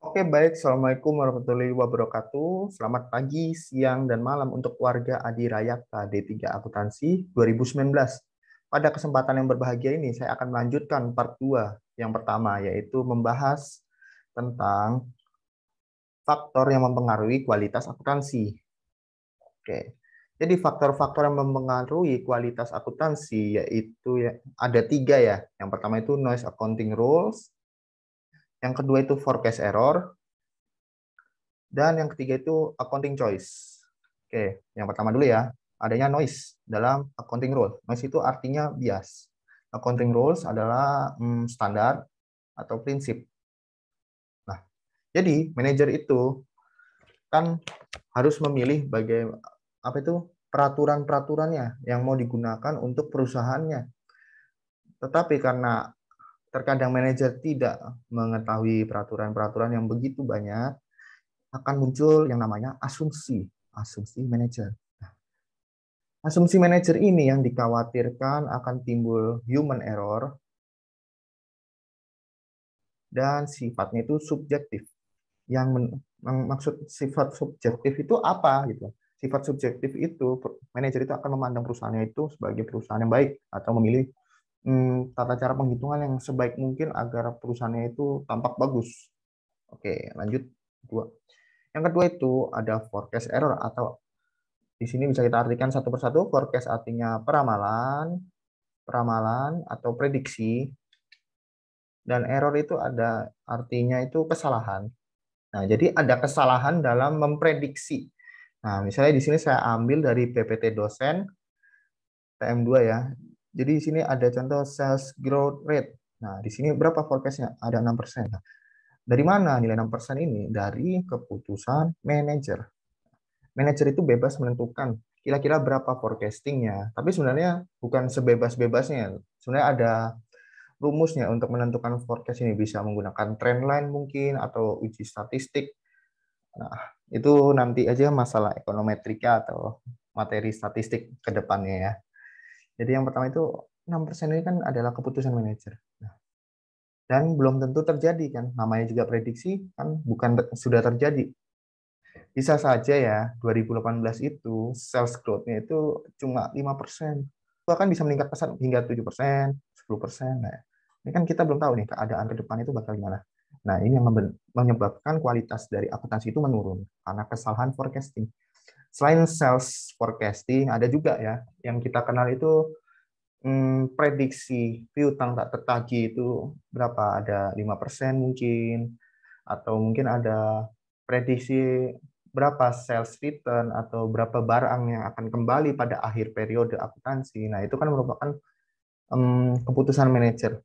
Oke, baik. Assalamualaikum warahmatullahi wabarakatuh. Selamat pagi, siang, dan malam untuk warga Adirayata D3 Akuntansi 2019. Pada kesempatan yang berbahagia ini, saya akan melanjutkan part 2 yang pertama, yaitu membahas tentang faktor yang mempengaruhi kualitas akuntansi. Oke. Jadi faktor-faktor yang mempengaruhi kualitas akuntansi yaitu ada tiga ya. Yang pertama itu noise accounting rules, yang kedua itu forecast error, dan yang ketiga itu accounting choice. Oke, yang pertama dulu ya, adanya noise dalam accounting rule. Noise itu artinya bias. Accounting rules adalah standar atau prinsip. Nah, jadi manajer itu kan harus memilih apa itu peraturan-peraturannya yang mau digunakan untuk perusahaannya. Tetapi karena terkadang manajer tidak mengetahui peraturan-peraturan yang begitu banyak, akan muncul yang namanya asumsi manajer. Asumsi manajer ini yang dikhawatirkan akan timbul human error dan sifatnya itu subjektif. Maksud sifat subjektif itu apa gitu? Sifat subjektif itu manajer itu akan memandang perusahaannya itu sebagai perusahaan yang baik atau memilih tata cara penghitungan yang sebaik mungkin agar perusahaannya itu tampak bagus. Oke, lanjut dua. Yang kedua itu ada forecast error atau di sini bisa kita artikan satu persatu. Forecast artinya peramalan, atau prediksi, dan error itu ada artinya itu kesalahan. Nah, jadi ada kesalahan dalam memprediksi. Nah, misalnya di sini saya ambil dari PPT dosen TM2 ya. Jadi di sini ada contoh sales growth rate. Nah, di sini berapa forecastnya? Ada 6%. Nah, dari mana nilai 6% ini? Dari keputusan manajer. Manajer itu bebas menentukan kira-kira berapa forecastingnya. Tapi sebenarnya bukan sebebas-bebasnya. Sebenarnya ada rumusnya untuk menentukan forecast ini. Bisa menggunakan trendline mungkin atau uji statistik. Nah, itu nanti aja masalah ekonometrika atau materi statistik ke depannya ya. Jadi yang pertama itu 6% ini kan adalah keputusan manajer. Nah, dan belum tentu terjadi kan. Namanya juga prediksi kan bukan sudah terjadi. Bisa saja ya 2018 itu sales growth-nya itu cuma 5%. Bahkan bisa meningkat pesat hingga 7%, 10%. Nah, ini kan kita belum tahu nih keadaan ke depan itu bakal gimana. Nah, ini yang menyebabkan kualitas dari akuntansi itu menurun karena kesalahan forecasting. Selain sales forecasting, ada juga ya yang kita kenal itu prediksi piutang tak tertagih itu berapa? Ada 5% mungkin, atau mungkin ada prediksi berapa sales return atau berapa barang yang akan kembali pada akhir periode akuntansi. Nah, itu kan merupakan keputusan manajer.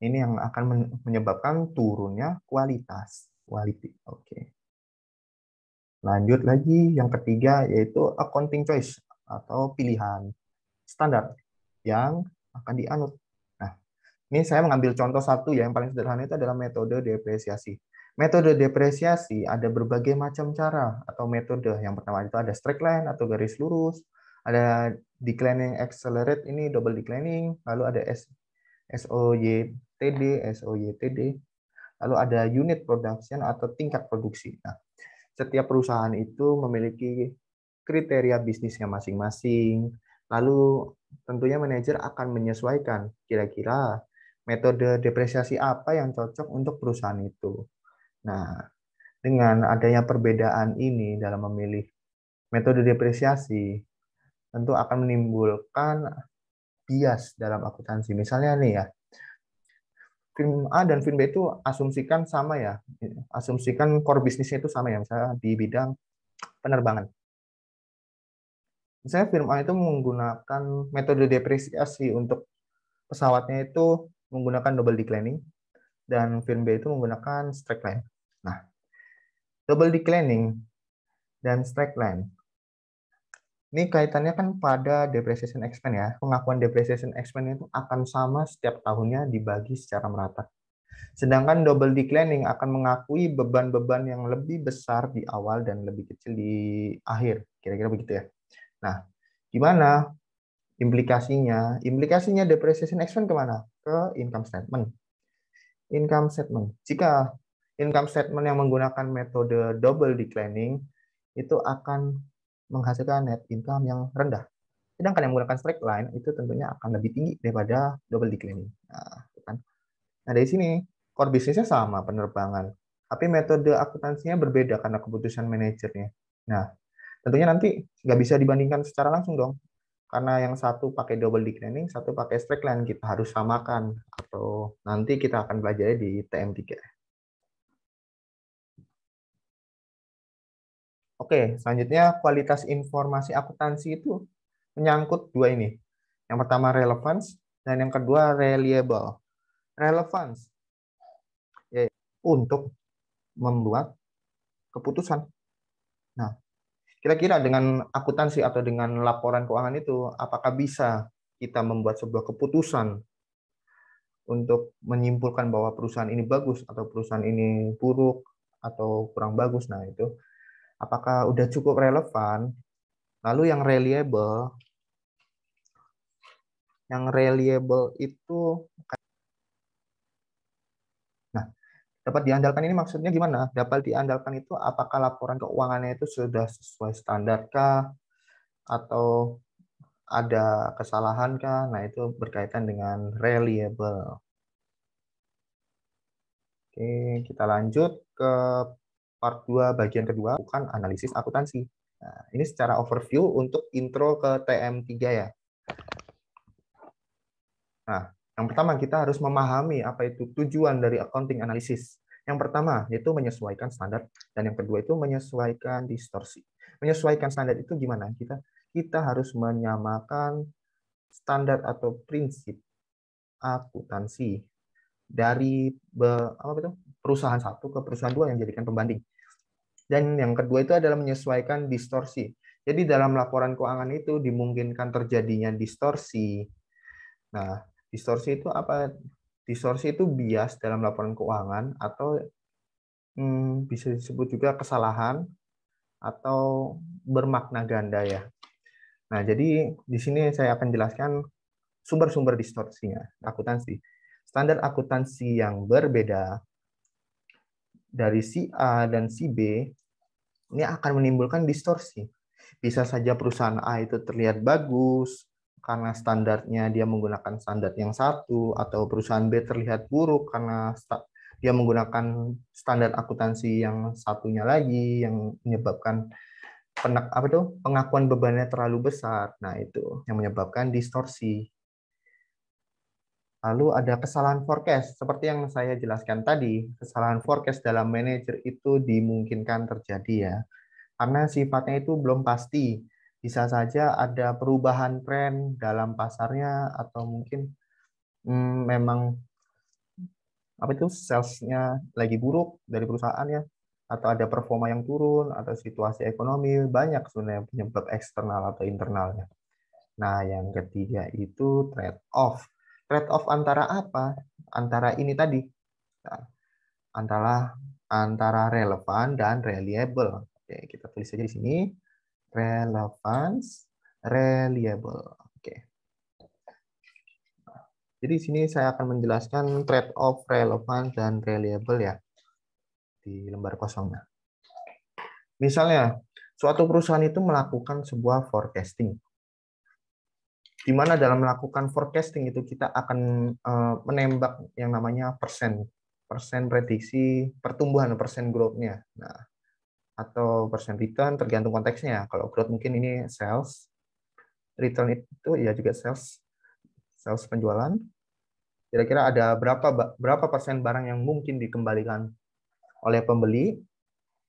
Ini yang akan menyebabkan turunnya kualitas. Quality. Oke. Lanjut lagi, yang ketiga yaitu accounting choice atau pilihan standar yang akan dianut. Nah, ini saya mengambil contoh satu ya, yang paling sederhana itu adalah metode depresiasi. Metode depresiasi ada berbagai macam cara atau metode. Yang pertama itu ada straight line atau garis lurus, ada declining accelerate ini double declining, lalu ada SOYTD, lalu ada unit production atau tingkat produksi. Nah, setiap perusahaan itu memiliki kriteria bisnisnya masing-masing. Lalu tentunya manajer akan menyesuaikan kira-kira metode depresiasi apa yang cocok untuk perusahaan itu. Nah, dengan adanya perbedaan ini dalam memilih metode depresiasi, tentu akan menimbulkan bias dalam akuntansi. Misalnya nih ya, film A dan film B itu asumsikan sama ya, asumsikan core bisnisnya itu sama ya, misalnya di bidang penerbangan. Misalnya film A itu menggunakan metode depresiasi untuk pesawatnya itu menggunakan double declining, dan film B itu menggunakan straight line. Nah, double declining dan straight line ini kaitannya kan pada depreciation expense ya. Pengakuan depreciation expense itu akan sama setiap tahunnya dibagi secara merata. Sedangkan double declining akan mengakui beban-beban yang lebih besar di awal dan lebih kecil di akhir. Kira-kira begitu ya. Nah, gimana implikasinya? Implikasinya depreciation expense kemana? Ke income statement. Income statement. Jika income statement yang menggunakan metode double declining itu akan menghasilkan net income yang rendah. Sedangkan yang menggunakan straight line itu tentunya akan lebih tinggi daripada double declining. Nah, kan. Nah, dari sini core bisnisnya sama penerbangan, tapi metode akuntansinya berbeda karena keputusan manajernya. Nah, tentunya nanti nggak bisa dibandingkan secara langsung dong, karena yang satu pakai double declining, satu pakai straight line, kita harus samakan, atau nanti kita akan belajar di TM3. Oke, selanjutnya kualitas informasi akuntansi itu menyangkut dua ini. Yang pertama relevance, dan yang kedua reliable. Relevance ya, untuk membuat keputusan. Nah, kira-kira dengan akuntansi atau dengan laporan keuangan itu, apakah bisa kita membuat sebuah keputusan untuk menyimpulkan bahwa perusahaan ini bagus atau perusahaan ini buruk atau kurang bagus? Nah, itu apakah udah cukup relevan? Lalu yang reliable itu, nah, dapat diandalkan ini maksudnya gimana? Dapat diandalkan itu apakah laporan keuangannya itu sudah sesuai standarkah atau ada kesalahan kah? Nah, itu berkaitan dengan reliable. Oke, kita lanjut ke part 2 bagian kedua, bukan analisis akuntansi. Nah, ini secara overview untuk intro ke TM3 ya. Nah, yang pertama kita harus memahami apa itu tujuan dari accounting analysis. Yang pertama yaitu menyesuaikan standar, dan yang kedua itu menyesuaikan distorsi. Menyesuaikan standar itu gimana? Kita harus menyamakan standar atau prinsip akuntansi dari perusahaan satu ke perusahaan dua yang dijadikan pembanding. Dan yang kedua itu adalah menyesuaikan distorsi. Jadi dalam laporan keuangan itu dimungkinkan terjadinya distorsi. Nah, distorsi itu apa? Distorsi itu bias dalam laporan keuangan atau bisa disebut juga kesalahan atau bermakna ganda ya. Nah, jadi di sini saya akan jelaskan sumber-sumber distorsinya, akuntansi. Standar akuntansi yang berbeda dari si A dan si B ini akan menimbulkan distorsi. Bisa saja perusahaan A itu terlihat bagus karena standarnya dia menggunakan standar yang satu, atau perusahaan B terlihat buruk karena dia menggunakan standar akuntansi yang satunya lagi, yang menyebabkan pengakuan bebannya terlalu besar. Nah, itu yang menyebabkan distorsi. Lalu ada kesalahan forecast. Seperti yang saya jelaskan tadi, kesalahan forecast dalam manajer itu dimungkinkan terjadi ya. Karena sifatnya itu belum pasti. Bisa saja ada perubahan tren dalam pasarnya, atau mungkin memang salesnya lagi buruk dari perusahaannya, atau ada performa yang turun, atau situasi ekonomi, banyak sebenarnya penyebab eksternal atau internalnya. Nah, yang ketiga itu trade off. Trade off antara apa? Antara ini tadi. Nah, antara relevan dan reliable. Oke, kita tulis saja di sini. Relevance, reliable. Oke. Jadi di sini saya akan menjelaskan trade off relevant dan reliable ya di lembar kosongnya. Misalnya, suatu perusahaan itu melakukan sebuah forecasting. Di mana dalam melakukan forecasting itu kita akan menembak yang namanya persen prediksi pertumbuhan, persen growth-nya. Nah, atau persen return tergantung konteksnya. Kalau growth mungkin ini sales, return itu ya juga sales penjualan. Kira-kira ada berapa persen barang yang mungkin dikembalikan oleh pembeli.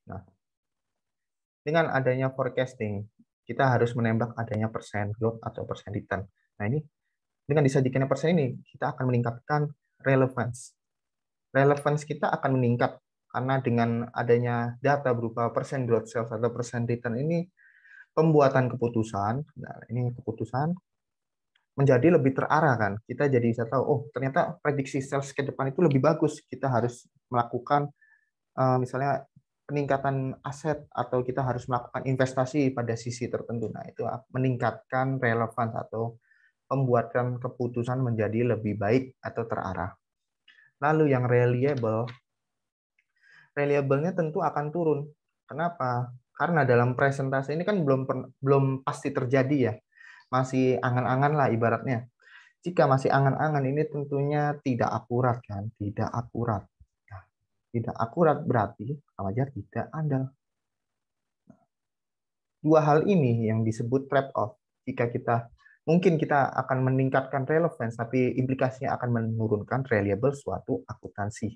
Nah, dengan adanya forecasting, kita harus menembak adanya persen growth atau persen return. Nah, ini dengan disajikannya persen ini, kita akan meningkatkan relevance. Relevance kita akan meningkat karena dengan adanya data berupa persen growth sales atau persen return ini, pembuatan keputusan, nah ini keputusan menjadi lebih terarah kan. Kita jadi bisa tahu, oh ternyata prediksi sales ke depan itu lebih bagus. Kita harus melakukan misalnya peningkatan aset, atau kita harus melakukan investasi pada sisi tertentu. Nah, itu meningkatkan relevan atau membuatkan keputusan menjadi lebih baik atau terarah. Lalu yang reliable, reliable-nya tentu akan turun. Kenapa? Karena dalam presentasi ini kan belum pasti terjadi ya. Masih angan-angan lah ibaratnya. Jika masih angan-angan ini tentunya tidak akurat kan, tidak akurat. Nah, tidak akurat berarti sama aja tidak andal. Dua hal ini yang disebut trade-off. Jika mungkin kita akan meningkatkan relevance, tapi implikasinya akan menurunkan reliable suatu akuntansi.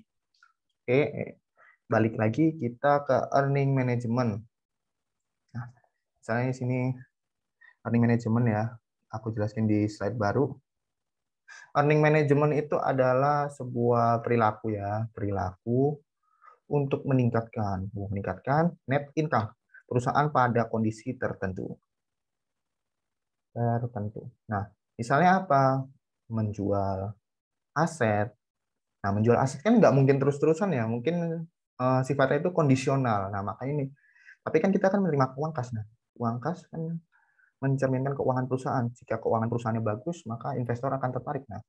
Oke, balik lagi kita ke earning management. Nah, misalnya di sini earning management ya, aku jelasin di slide baru. Earning management itu adalah sebuah perilaku ya, perilaku untuk meningkatkan net income perusahaan pada kondisi tertentu. Nah, misalnya apa? Menjual aset. Nah, menjual aset kan nggak mungkin terus-terusan ya, mungkin sifatnya itu kondisional. Nah, makanya ini. Tapi kan kita kan menerima uang kas. Nah, uang kas kan mencerminkan keuangan perusahaan. Jika keuangan perusahaannya bagus, maka investor akan tertarik. Nah,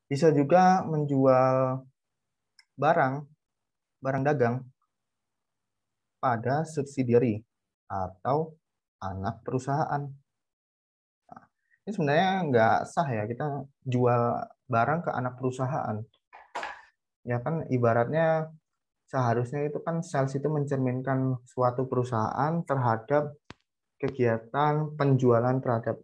bisa juga menjual barang, barang dagang pada subsidiary atau anak perusahaan. Nah, ini sebenarnya nggak sah ya kita jual barang ke anak perusahaan. Ya kan ibaratnya seharusnya itu kan sales itu mencerminkan suatu perusahaan terhadap kegiatan penjualan terhadap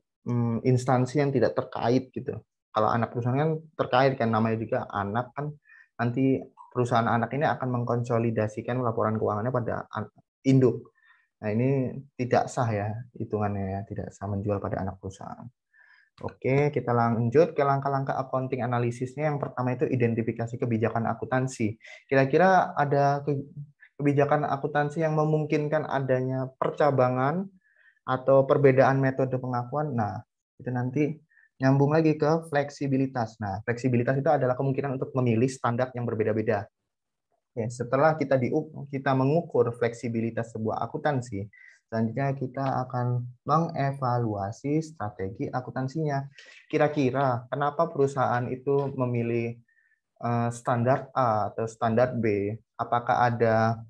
instansi yang tidak terkait gitu. Kalau anak perusahaan kan terkait kan namanya juga anak kan nanti perusahaan anak ini akan mengkonsolidasikan laporan keuangannya pada induk. Nah, ini tidak sah ya hitungannya ya, tidak sah menjual pada anak perusahaan. Oke, kita lanjut ke langkah-langkah accounting analisisnya. Yang pertama itu identifikasi kebijakan akuntansi. Kira-kira ada kebijakan akuntansi yang memungkinkan adanya percabangan atau perbedaan metode pengakuan. Nah, itu nanti nyambung lagi ke fleksibilitas. Nah, fleksibilitas itu adalah kemungkinan untuk memilih standar yang berbeda-beda. Ya, setelah kita mengukur fleksibilitas sebuah akuntansi, selanjutnya kita akan mengevaluasi strategi akuntansinya. Kira-kira kenapa perusahaan itu memilih standar A atau standar B? Apakah ada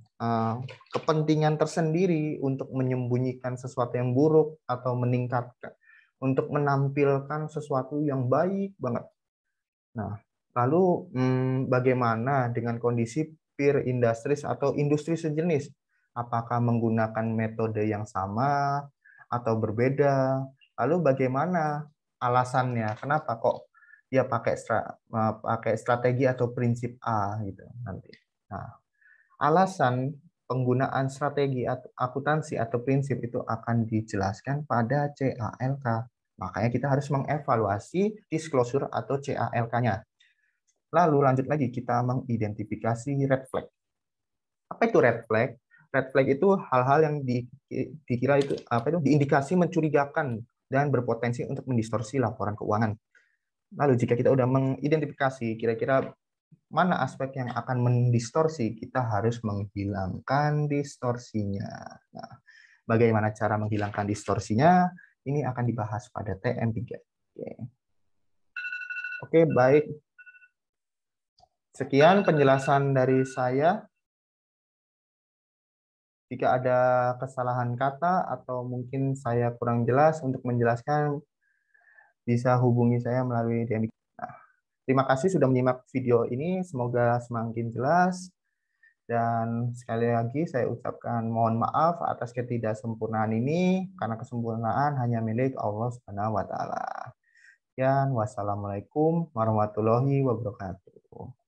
kepentingan tersendiri untuk menyembunyikan sesuatu yang buruk atau meningkatkan untuk menampilkan sesuatu yang baik banget? Nah, lalu bagaimana dengan kondisi peer industries atau industri sejenis? Apakah menggunakan metode yang sama atau berbeda? Lalu bagaimana alasannya? Kenapa kok dia pakai strategi atau prinsip A gitu nanti? Nah, alasan penggunaan strategi akuntansi atau prinsip itu akan dijelaskan pada CALK. Makanya kita harus mengevaluasi disclosure atau CALK-nya. Lalu lanjut lagi kita mengidentifikasi red flag. Apa itu red flag? Red flag itu hal-hal yang dikira itu diindikasi mencurigakan dan berpotensi untuk mendistorsi laporan keuangan. Lalu jika kita sudah mengidentifikasi kira-kira mana aspek yang akan mendistorsi, kita harus menghilangkan distorsinya. Nah, bagaimana cara menghilangkan distorsinya? Ini akan dibahas pada TM3. Oke, baik. Sekian penjelasan dari saya. Jika ada kesalahan kata atau mungkin saya kurang jelas untuk menjelaskan, bisa hubungi saya melalui DM. Nah, terima kasih sudah menyimak video ini. Semoga semakin jelas. Dan sekali lagi saya ucapkan mohon maaf atas ketidaksempurnaan ini, karena kesempurnaan hanya milik Allah Subhanahu wa Ta'ala. Dan wassalamualaikum warahmatullahi wabarakatuh.